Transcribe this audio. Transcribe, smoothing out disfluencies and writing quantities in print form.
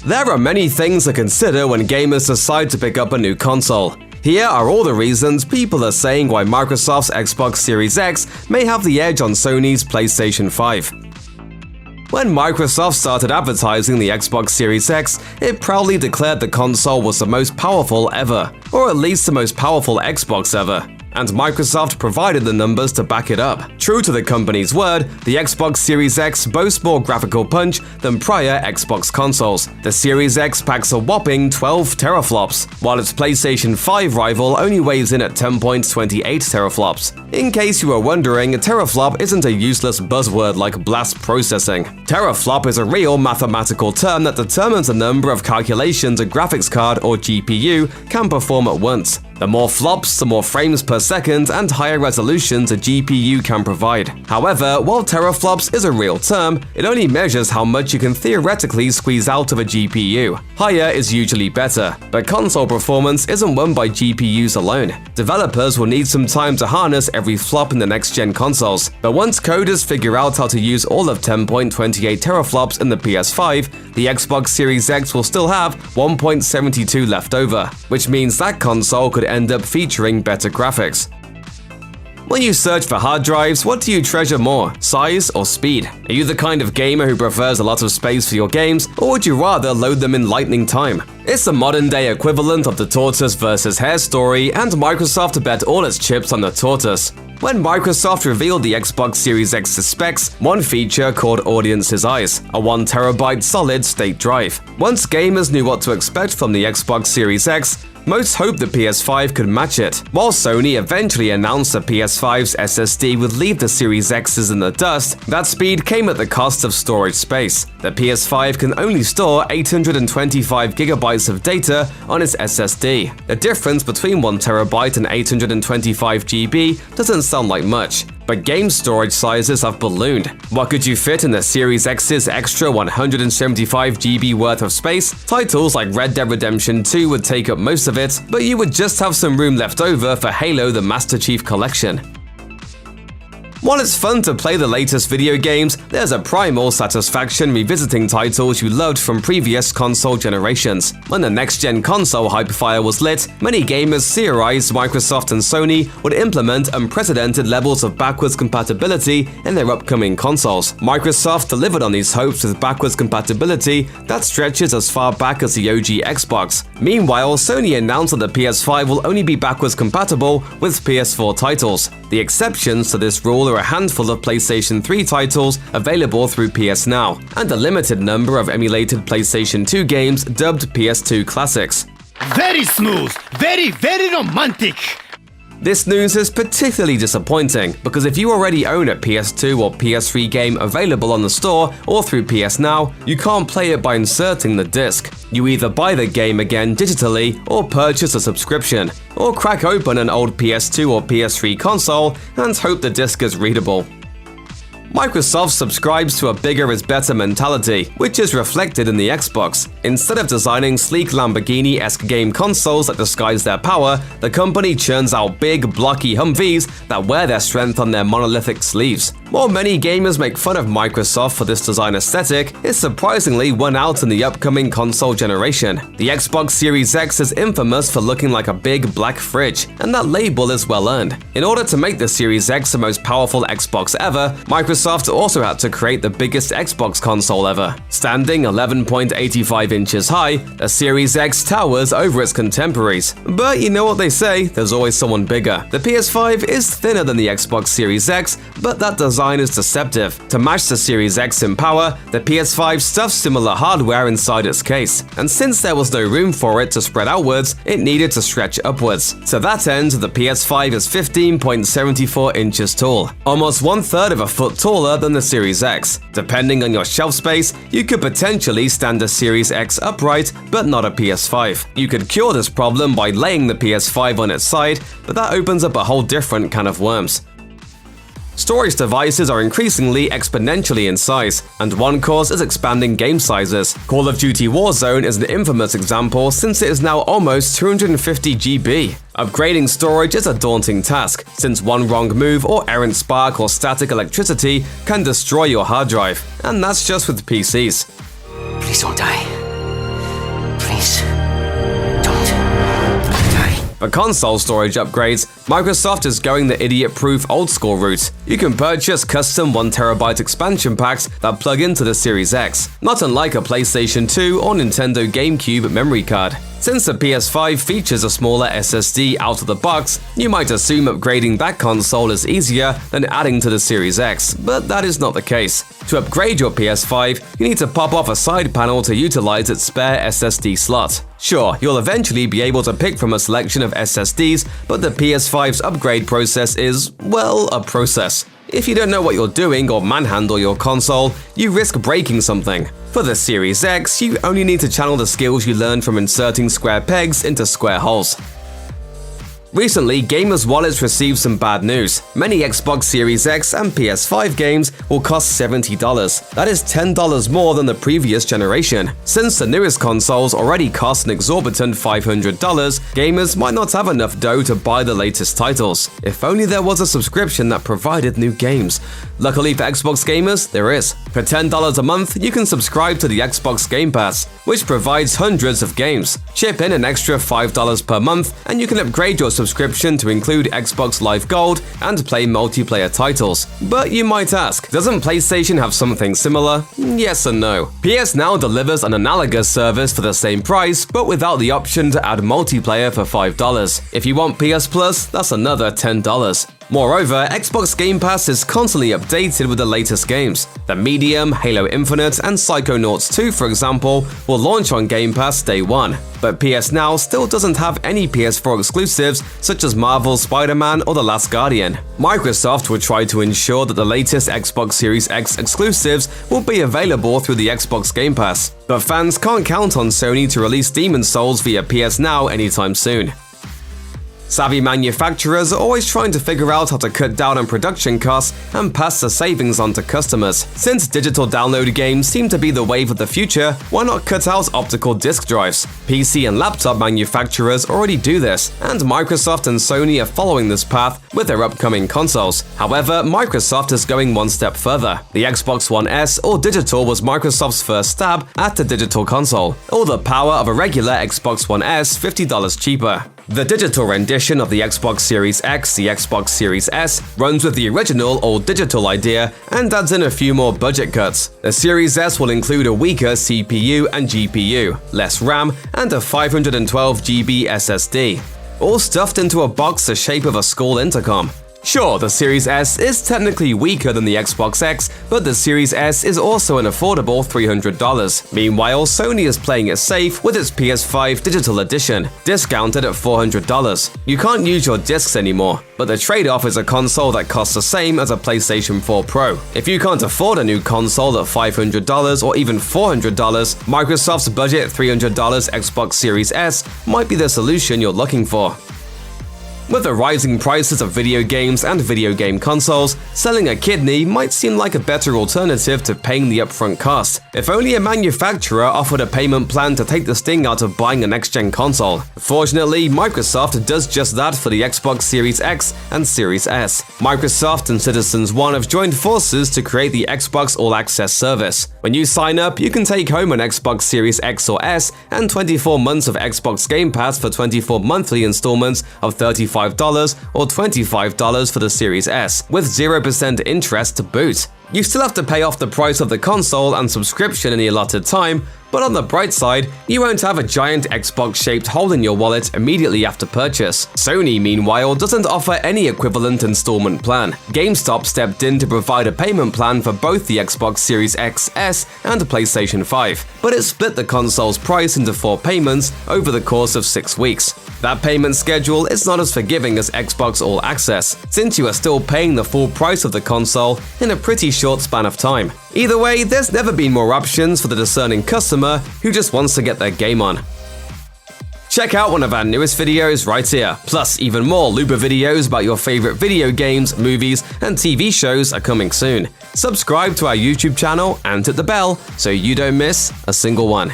There are many things to consider when gamers decide to pick up a new console. Here are all the reasons people are saying why Microsoft's Xbox Series X may have the edge on Sony's PlayStation 5. When Microsoft started advertising the Xbox Series X, it proudly declared the console was the most powerful ever, or at least the most powerful Xbox ever. And Microsoft provided the numbers to back it up. True to the company's word, the Xbox Series X boasts more graphical punch than prior Xbox consoles. The Series X packs a whopping 12 teraflops, while its PlayStation 5 rival only weighs in at 10.28 teraflops. In case you were wondering, a teraflop isn't a useless buzzword like blast processing. Teraflop is a real mathematical term that determines the number of calculations a graphics card or GPU can perform at once. The more flops, the more frames per second and higher resolutions a GPU can provide. However, while teraflops is a real term, it only measures how much you can theoretically squeeze out of a GPU. Higher is usually better, but console performance isn't won by GPUs alone. Developers will need some time to harness every flop in the next-gen consoles, but once coders figure out how to use all of 10.28 teraflops in the PS5, the Xbox Series X will still have 1.72 left over, which means that console could end up featuring better graphics. When you search for hard drives, what do you treasure more, size or speed? Are you the kind of gamer who prefers a lot of space for your games, or would you rather load them in lightning time? It's the modern-day equivalent of the tortoise versus hare story, and Microsoft bet all its chips on the tortoise. When Microsoft revealed the Xbox Series X's specs, one feature caught audience's eyes: a 1TB solid-state drive. Once gamers knew what to expect from the Xbox Series X, most hoped the PS5 could match it. While Sony eventually announced the PS5's SSD would leave the Series X's in the dust, that speed came at the cost of storage space. The PS5 can only store 825 GB of data on its SSD. The difference between 1TB and 825 GB doesn't sound like much, but game storage sizes have ballooned. What could you fit in the Series X's extra 175 GB worth of space? Titles like Red Dead Redemption 2 would take up most of it, but you would just have some room left over for Halo the Master Chief Collection. While it's fun to play the latest video games, there's a primal satisfaction revisiting titles you loved from previous console generations. When the next-gen console hype fire was lit, many gamers theorized Microsoft and Sony would implement unprecedented levels of backwards compatibility in their upcoming consoles. Microsoft delivered on these hopes with backwards compatibility that stretches as far back as the OG Xbox. Meanwhile, Sony announced that the PS5 will only be backwards compatible with PS4 titles. The exceptions to this rule are a handful of PlayStation 3 titles available through PS Now, and a limited number of emulated PlayStation 2 games dubbed PS2 classics. Very smooth, very romantic. This news is particularly disappointing because if you already own a PS2 or PS3 game available on the store or through PS Now, you can't play it by inserting the disc. You either buy the game again digitally or purchase a subscription, or crack open an old PS2 or PS3 console and hope the disc is readable. Microsoft subscribes to a bigger is better mentality, which is reflected in the Xbox. Instead of designing sleek Lamborghini-esque game consoles that disguise their power, the company churns out big, blocky Humvees that wear their strength on their monolithic sleeves. While many gamers make fun of Microsoft for this design aesthetic, it surprisingly won out in the upcoming console generation. The Xbox Series X is infamous for looking like a big black fridge, and that label is well earned. In order to make the Series X the most powerful Xbox ever, Microsoft also had to create the biggest Xbox console ever. Standing 11.85 inches high, the Series X towers over its contemporaries. But you know what they say, there's always someone bigger. The PS5 is thinner than the Xbox Series X, but that design is deceptive. To match the Series X in power, the PS5 stuffed similar hardware inside its case. And since there was no room for it to spread outwards, it needed to stretch upwards. To that end, the PS5 is 15.74 inches tall, almost 1/3 of a foot taller than the Series X. Depending on your shelf space, you could potentially stand a Series X upright, but not a PS5. You could cure this problem by laying the PS5 on its side, but that opens up a whole different can of worms. Storage devices are increasingly exponentially in size, and one cause is expanding game sizes. Call of Duty Warzone is an infamous example since it is now almost 250 GB. Upgrading storage is a daunting task, since one wrong move or errant spark or static electricity can destroy your hard drive, and that's just with PCs. Please don't die. For console storage upgrades, Microsoft is going the idiot-proof old-school route. You can purchase custom 1TB expansion packs that plug into the Series X, not unlike a PlayStation 2 or Nintendo GameCube memory card. Since the PS5 features a smaller SSD out of the box, you might assume upgrading that console is easier than adding to the Series X, but that is not the case. To upgrade your PS5, you need to pop off a side panel to utilize its spare SSD slot. Sure, you'll eventually be able to pick from a selection of SSDs, but the PS5's upgrade process is, well, a process. If you don't know what you're doing or manhandle your console, you risk breaking something. For the Series X, you only need to channel the skills you learned from inserting square pegs into square holes. Recently, gamers' wallets received some bad news. Many Xbox Series X and PS5 games will cost $70. That is $10 more than the previous generation. Since the newest consoles already cost an exorbitant $500, gamers might not have enough dough to buy the latest titles. If only there was a subscription that provided new games. Luckily for Xbox gamers, there is. For $10 a month, you can subscribe to the Xbox Game Pass, which provides hundreds of games. Chip in an extra $5 per month, and you can upgrade your subscription to include Xbox Live Gold and play multiplayer titles. But you might ask, doesn't PlayStation have something similar? Yes and no. PS Now delivers an analogous service for the same price, but without the option to add multiplayer for $5. If you want PS Plus, that's another $10. Moreover, Xbox Game Pass is constantly updated with the latest games. The Medium, Halo Infinite, and Psychonauts 2, for example, will launch on Game Pass day one. But PS Now still doesn't have any PS4 exclusives such as Marvel's Spider-Man or The Last Guardian. Microsoft will try to ensure that the latest Xbox Series X exclusives will be available through the Xbox Game Pass. But fans can't count on Sony to release Demon's Souls via PS Now anytime soon. Savvy manufacturers are always trying to figure out how to cut down on production costs and pass the savings on to customers. Since digital download games seem to be the wave of the future, why not cut out optical disc drives? PC and laptop manufacturers already do this, and Microsoft and Sony are following this path with their upcoming consoles. However, Microsoft is going one step further. The Xbox One S or digital was Microsoft's first stab at the digital console. All the power of a regular Xbox One S $50 cheaper. The digital rendition of the Xbox Series X, the Xbox Series S, runs with the original all-digital idea and adds in a few more budget cuts. The Series S will include a weaker CPU and GPU, less RAM, and a 512GB SSD, all stuffed into a box the shape of a school intercom. Sure, the Series S is technically weaker than the Xbox X, but the Series S is also an affordable $300. Meanwhile, Sony is playing it safe with its PS5 Digital Edition, discounted at $400. You can't use your discs anymore, but the trade-off is a console that costs the same as a PlayStation 4 Pro. If you can't afford a new console at $500 or even $400, Microsoft's budget $300 Xbox Series S might be the solution you're looking for. With the rising prices of video games and video game consoles, selling a kidney might seem like a better alternative to paying the upfront cost. If only a manufacturer offered a payment plan to take the sting out of buying a next-gen console. Fortunately, Microsoft does just that for the Xbox Series X and Series S. Microsoft and Citizens One have joined forces to create the Xbox All Access service. When you sign up, you can take home an Xbox Series X or S and 24 months of Xbox Game Pass for 24 monthly installments of $35 or $25 for the Series S, with 0% interest to boot. You still have to pay off the price of the console and subscription in the allotted time, but on the bright side, you won't have a giant Xbox-shaped hole in your wallet immediately after purchase. Sony, meanwhile, doesn't offer any equivalent installment plan. GameStop stepped in to provide a payment plan for both the Xbox Series X, S, and PlayStation 5, but it split the console's price into 4 payments over the course of 6 weeks. That payment schedule is not as forgiving as Xbox All Access, since you are still paying the full price of the console in a pretty short span of time. Either way, there's never been more options for the discerning customer who just wants to get their game on. Check out one of our newest videos right here. Plus, even more Looper videos about your favorite video games, movies, and TV shows are coming soon. Subscribe to our YouTube channel and hit the bell so you don't miss a single one.